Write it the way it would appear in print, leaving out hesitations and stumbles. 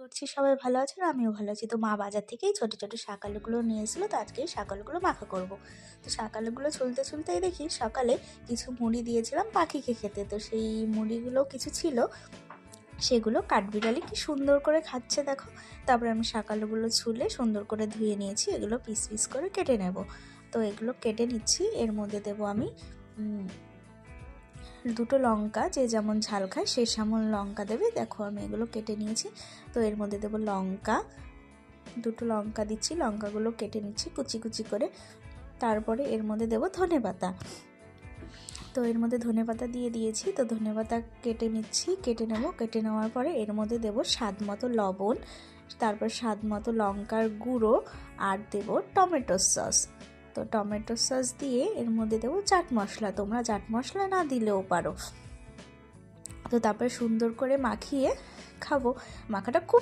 করছি সবাই ভালো আছে আর আমিও ভালো আছি। তো মা বাজার থেকেই ছোট ছোট শাক আলুগুলো নিয়ে এসেছিলো, তো আজকে এই শাক আলুগুলো মাখা করব। তো শাক আলুগুলো ছুলতে ছুলতেই দেখি সকালে কিছু মুড়ি দিয়েছিলাম পাখিকে খেতে, তো সেই মুড়িগুলো কিছু ছিল, সেগুলো কাঠবিড়ালি কি সুন্দর করে খাচ্ছে দেখো। তারপরে আমি শাক আলুগুলো ছুলে সুন্দর করে ধুয়ে নিয়েছি, এগুলো পিস পিস করে কেটে নেব। তো এগুলো কেটে নিচ্ছি, এর মধ্যে দেবো আমি দুটো লঙ্কা, যে যেমন ঝাল খায় সে সেমন লঙ্কা দেবে। দেখো আমি এগুলো কেটে নিয়েছি, তো এর মধ্যে দেবো লঙ্কা, দুটো লঙ্কা দিচ্ছি, লঙ্কাগুলো কেটে নিচ্ছি কুচি কুচি করে। তারপরে এর মধ্যে দেবো ধনেপাতা, তো এর মধ্যে ধনেপাতা দিয়ে দিয়েছি। তো ধনেপাতা কেটে নিচ্ছি, কেটে নেওয়ার পরে এর মধ্যে দেবো স্বাদ মতো লবণ, তারপর স্বাদ মতো লঙ্কার গুঁড়ো, আর দেবো টমেটো সস। তো টমেটো সস দিয়ে এর মধ্যে দেবো চাট মশলা, তোমরা চাট মশলা না দিলেও পারো। তো তারপরে সুন্দর করে মাখিয়ে খাবো। মাখাটা খুব